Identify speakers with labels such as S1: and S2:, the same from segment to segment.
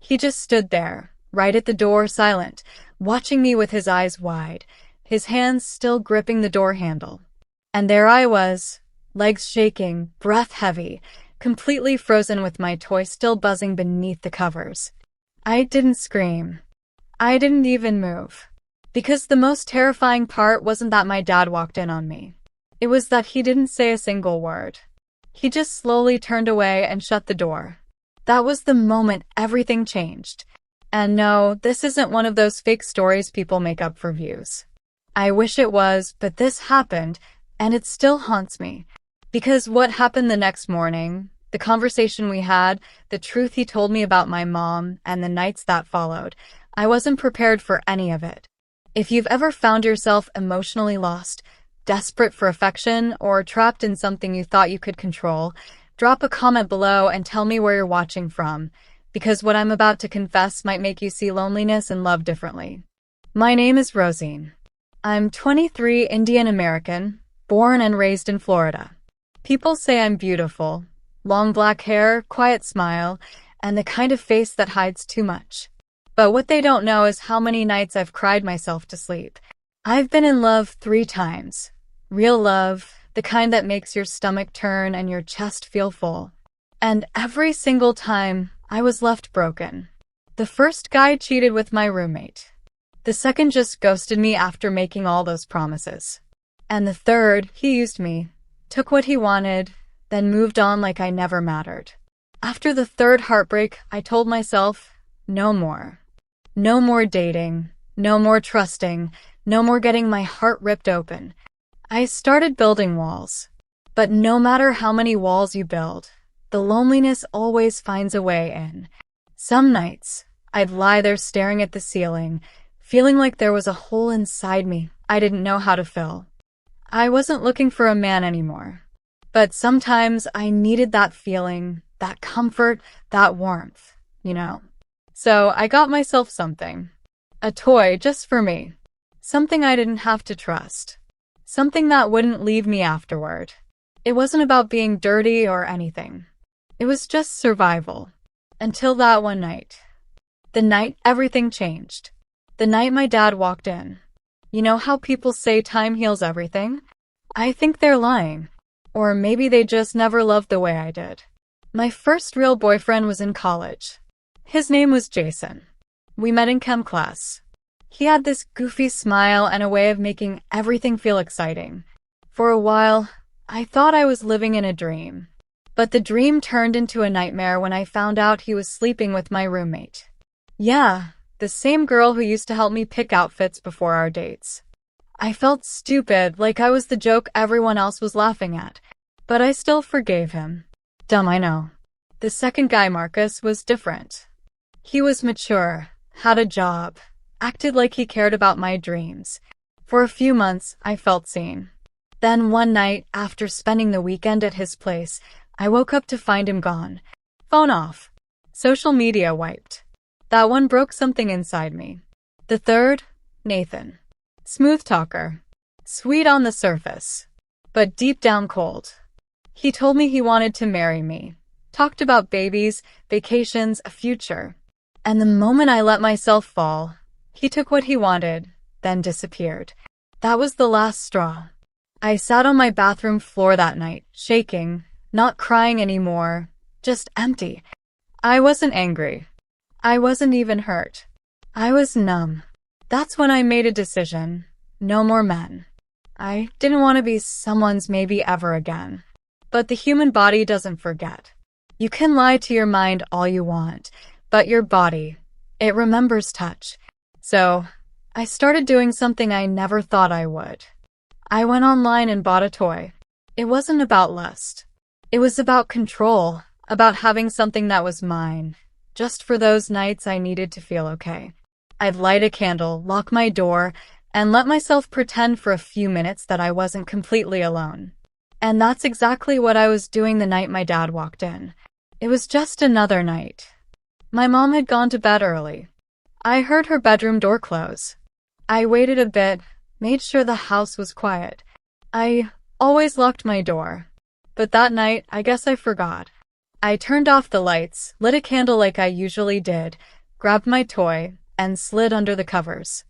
S1: He just stood there, right at the door, silent, watching me with his eyes wide, his hands still gripping the door handle. And there I was, legs shaking, breath heavy, completely frozen with my toy still buzzing beneath the covers. I didn't scream. I didn't even move. Because the most terrifying part wasn't that my dad walked in on me. It was that he didn't say a single word. He just slowly turned away and shut the door. That was the moment everything changed. And no, this isn't one of those fake stories people make up for views. I wish it was, but this happened, and it still haunts me. Because what happened the next morning, the conversation we had, the truth he told me about my mom, and the nights that followed, I wasn't prepared for any of it. If you've ever found yourself emotionally lost, desperate for affection, or trapped in something you thought you could control, drop a comment below and tell me where you're watching from, because what I'm about to confess might make you see loneliness and love differently. My name is Rosine. I'm 23, Indian American, born and raised in Florida. People say I'm beautiful, long black hair, quiet smile, and the kind of face that hides too much. But what they don't know is how many nights I've cried myself to sleep. I've been in love 3 times. Real love, the kind that makes your stomach turn and your chest feel full. And every single time, I was left broken. The first guy cheated with my roommate. The second just ghosted me after making all those promises. And the third, he used me, took what he wanted, then moved on like I never mattered. After the third heartbreak, I told myself, no more. No more dating, no more trusting, no more getting my heart ripped open. I started building walls. But no matter how many walls you build, the loneliness always finds a way in. Some nights, I'd lie there staring at the ceiling, feeling like there was a hole inside me I didn't know how to fill. I wasn't looking for a man anymore. But sometimes I needed that feeling, that comfort, that warmth, you know. So I got myself something. A toy just for me. Something I didn't have to trust. Something that wouldn't leave me afterward. It wasn't about being dirty or anything. It was just survival. Until that one night. The night everything changed. The night my dad walked in. You know how people say time heals everything? I think they're lying. Or maybe they just never loved the way I did. My first real boyfriend was in college. His name was Jason. We met in chem class. He had this goofy smile and a way of making everything feel exciting. For a while, I thought I was living in a dream. But the dream turned into a nightmare when I found out he was sleeping with my roommate. Yeah, the same girl who used to help me pick outfits before our dates. I felt stupid, like I was the joke everyone else was laughing at. But I still forgave him. Dumb, I know. The second guy, Marcus, was different. He was mature, had a job, acted like he cared about my dreams. For a few months, I felt seen. Then one night, after spending the weekend at his place, I woke up to find him gone. Phone off. Social media wiped. That one broke something inside me. The third, Nathan. Smooth talker. Sweet on the surface. But deep down cold. He told me he wanted to marry me. Talked about babies, vacations, a future. And the moment I let myself fall, he took what he wanted, then disappeared. That was the last straw. I sat on my bathroom floor that night, shaking, not crying anymore, just empty. I wasn't angry. I wasn't even hurt. I was numb. That's when I made a decision. No more men. I didn't want to be someone's maybe ever again. But the human body doesn't forget. You can lie to your mind all you want, but your body, it remembers touch. So, I started doing something I never thought I would. I went online and bought a toy. It wasn't about lust. It was about control, about having something that was mine, just for those nights I needed to feel okay. I'd light a candle, lock my door, and let myself pretend for a few minutes that I wasn't completely alone. And that's exactly what I was doing the night my dad walked in. It was just another night. My mom had gone to bed early. I heard her bedroom door close. I waited a bit, made sure the house was quiet. I always locked my door. But that night, I guess I forgot. I turned off the lights, lit a candle like I usually did, grabbed my toy, and slid under the covers.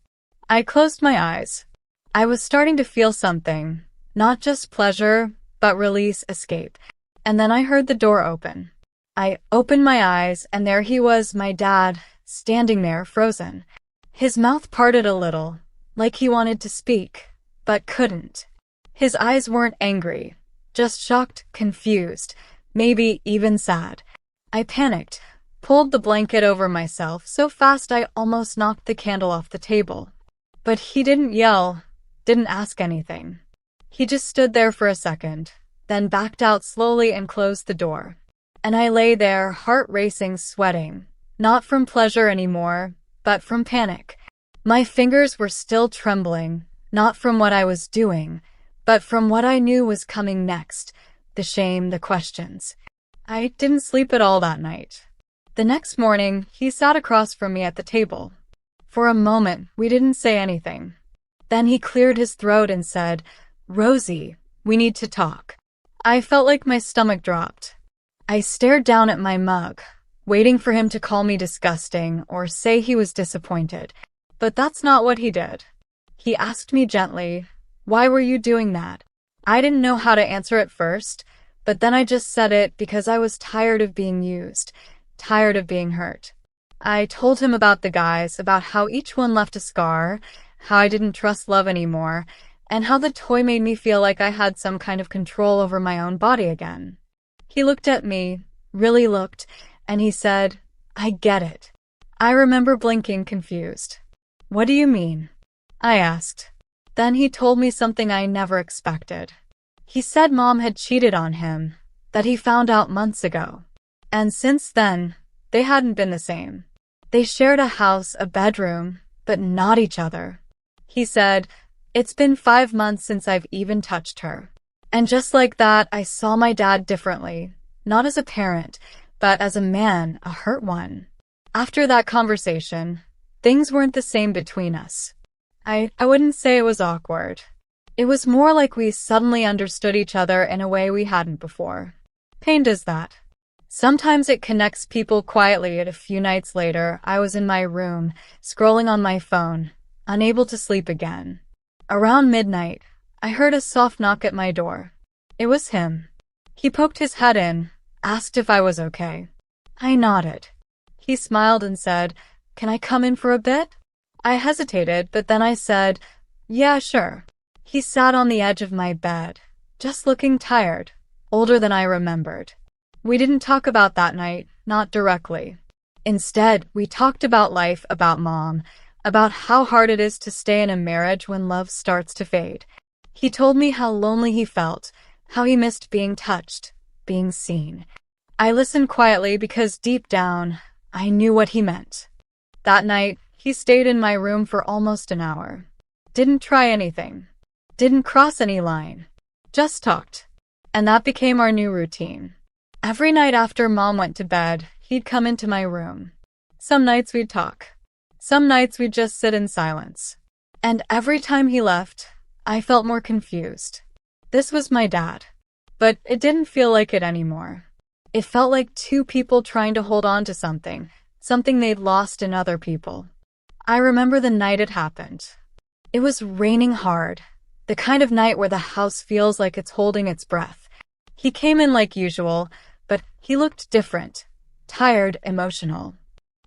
S1: I closed my eyes. I was starting to feel something, not just pleasure, but release, escape. And then I heard the door open. I opened my eyes, and there he was, my dad, standing there, frozen. His mouth parted a little, like he wanted to speak, but couldn't. His eyes weren't angry, just shocked, confused, maybe even sad. I panicked, pulled the blanket over myself so fast I almost knocked the candle off the table. But he didn't yell, didn't ask anything. He just stood there for a second, then backed out slowly and closed the door. And I lay there, heart racing, sweating, not from pleasure anymore, but from panic. My fingers were still trembling, not from what I was doing, but from what I knew was coming next, the shame, the questions. I didn't sleep at all that night. The next morning, he sat across from me at the table. For a moment, we didn't say anything. Then he cleared his throat and said, "Rosie, we need to talk." I felt like my stomach dropped. I stared down at my mug, waiting for him to call me disgusting or say he was disappointed. But that's not what he did. He asked me gently, "Why were you doing that?" I didn't know how to answer at first, but then I just said it because I was tired of being used, tired of being hurt. I told him about the guys, about how each one left a scar, how I didn't trust love anymore, and how the toy made me feel like I had some kind of control over my own body again. He looked at me, really looked, and he said, "I get it." I remember blinking, confused. "What do you mean?" I asked. Then he told me something I never expected. He said Mom had cheated on him, that he found out months ago. And since then, they hadn't been the same. They shared a house, a bedroom, but not each other. He said, "It's been 5 months since I've even touched her." And just like that, I saw my dad differently, not as a parent, but as a man, a hurt one. After that conversation, things weren't the same between us. I wouldn't say it was awkward. It was more like we suddenly understood each other in a way we hadn't before. Pain does that. Sometimes it connects people quietly. A few nights later, I was in my room, scrolling on my phone, unable to sleep again. Around midnight, I heard a soft knock at my door. It was him. He poked his head in, asked if I was okay. I nodded. He smiled and said, "Can I come in for a bit?" I hesitated, but then I said, "Yeah, sure." He sat on the edge of my bed, just looking tired, older than I remembered. We didn't talk about that night, not directly. Instead, we talked about life, about Mom, about how hard it is to stay in a marriage when love starts to fade. He told me how lonely he felt, how he missed being touched, being seen. I listened quietly because deep down, I knew what he meant. That night, he stayed in my room for almost an hour. Didn't try anything. Didn't cross any line. Just talked. And that became our new routine. Every night after Mom went to bed, he'd come into my room. Some nights we'd talk. Some nights we'd just sit in silence. And every time he left, I felt more confused. This was my dad. But it didn't feel like it anymore. It felt like two people trying to hold on to something they'd lost in other people. I remember the night it happened. It was raining hard, the kind of night where the house feels like it's holding its breath. He came in like usual, but he looked different, tired, emotional.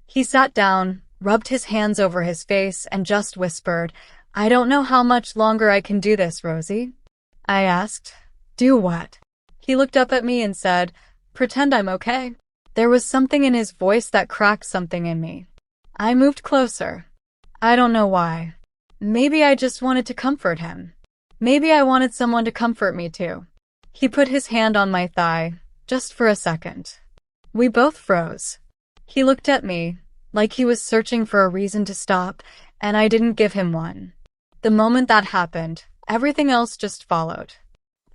S1: He sat down, rubbed his hands over his face, and just whispered, "I don't know how much longer I can do this, Rosie." I asked, "Do what?" He looked up at me and said, "Pretend I'm okay." There was something in his voice that cracked something in me. I moved closer. I don't know why. Maybe I just wanted to comfort him. Maybe I wanted someone to comfort me too. He put his hand on my thigh, just for a second. We both froze. He looked at me, like he was searching for a reason to stop, and I didn't give him one. The moment that happened, everything else just followed.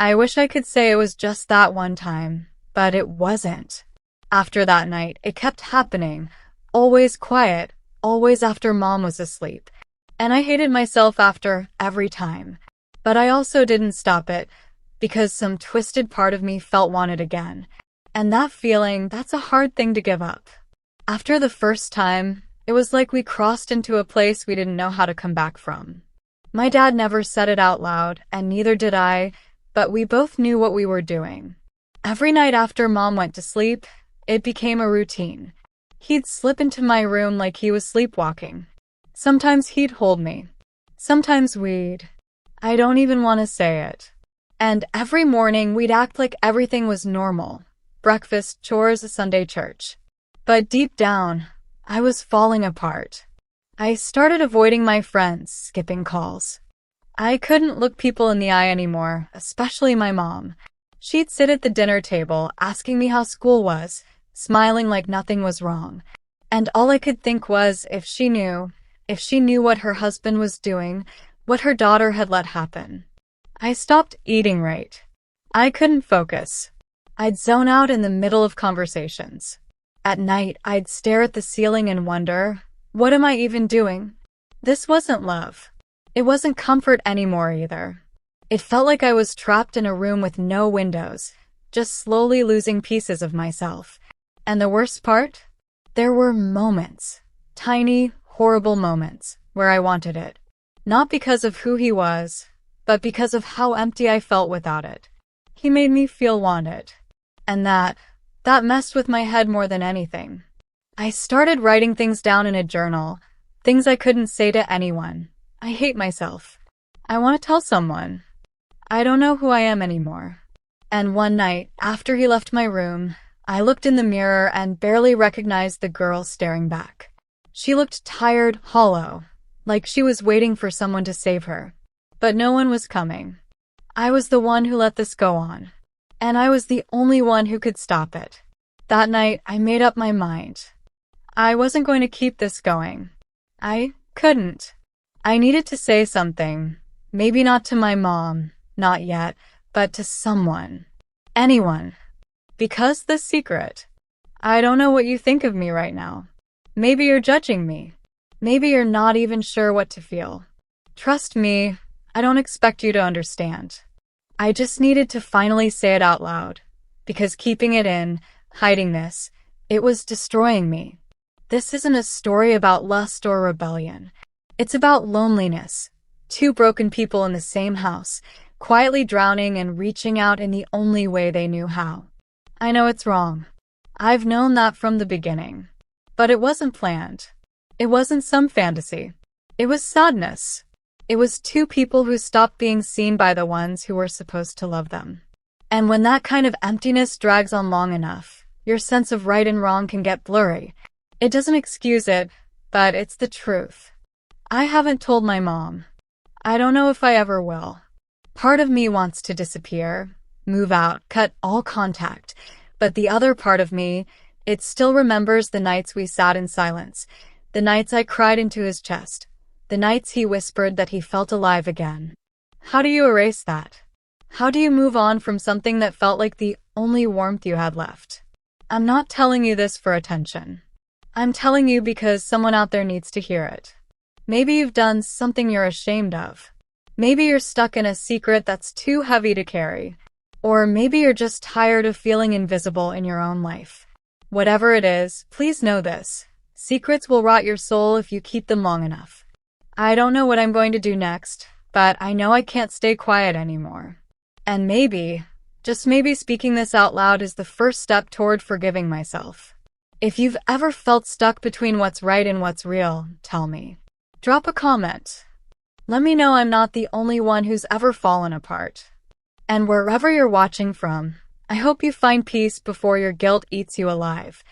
S1: I wish I could say it was just that one time, but it wasn't. After that night, it kept happening, always quiet, always after Mom was asleep. And I hated myself after every time. But I also didn't stop it, because some twisted part of me felt wanted again. And that feeling, that's a hard thing to give up. After the first time, It was like we crossed into a place we didn't know how to come back from. My dad never said it out loud, and neither did I, but we both knew what we were doing. Every night after Mom went to sleep, it became a routine. He'd slip into my room like he was sleepwalking. Sometimes he'd hold me. Sometimes I don't even want to say it. And every morning we'd act like everything was normal. Breakfast, chores, a Sunday church. But deep down, I was falling apart. I started avoiding my friends, skipping calls. I couldn't look people in the eye anymore, especially my mom. She'd sit at the dinner table, asking me how school was, smiling like nothing was wrong. And all I could think was, if she knew what her husband was doing, what her daughter had let happen. I stopped eating right. I couldn't focus. I'd zone out in the middle of conversations. At night, I'd stare at the ceiling and wonder, what am I even doing? This wasn't love. It wasn't comfort anymore either. It felt like I was trapped in a room with no windows, just slowly losing pieces of myself. And the worst part? There were moments, tiny, horrible moments, where I wanted it. Not because of who he was, but because of how empty I felt without it. He made me feel wanted. And that messed with my head more than anything. I started writing things down in a journal, things I couldn't say to anyone. I hate myself. I want to tell someone. I don't know who I am anymore. And one night, after he left my room, I looked in the mirror and barely recognized the girl staring back. She looked tired, hollow, like she was waiting for someone to save her. But no one was coming. I was the one who let this go on. And I was the only one who could stop it. That night, I made up my mind. I wasn't going to keep this going. I couldn't. I needed to say something. Maybe not to my mom, not yet, but to someone. Anyone. Because the secret. I don't know what you think of me right now. Maybe you're judging me. Maybe you're not even sure what to feel. Trust me, I don't expect you to understand. I just needed to finally say it out loud. Because keeping it in, hiding this, it was destroying me. This isn't a story about lust or rebellion. It's about loneliness. Two broken people in the same house, quietly drowning and reaching out in the only way they knew how. I know it's wrong. I've known that from the beginning. But it wasn't planned. It wasn't some fantasy. It was sadness. It was two people who stopped being seen by the ones who were supposed to love them. And when that kind of emptiness drags on long enough, your sense of right and wrong can get blurry. It doesn't excuse it, but it's the truth. I haven't told my mom. I don't know if I ever will. Part of me wants to disappear, move out, cut all contact. But the other part of me, it still remembers the nights we sat in silence, the nights I cried into his chest, the nights he whispered that he felt alive again. How do you erase that? How do you move on from something that felt like the only warmth you had left? I'm not telling you this for attention. I'm telling you because someone out there needs to hear it. Maybe you've done something you're ashamed of. Maybe you're stuck in a secret that's too heavy to carry. Or maybe you're just tired of feeling invisible in your own life. Whatever it is, please know this. Secrets will rot your soul if you keep them long enough. I don't know what I'm going to do next, but I know I can't stay quiet anymore. And maybe, just maybe speaking this out loud is the first step toward forgiving myself. If you've ever felt stuck between what's right and what's real, tell me. Drop a comment. Let me know I'm not the only one who's ever fallen apart. And wherever you're watching from, I hope you find peace before your guilt eats you alive.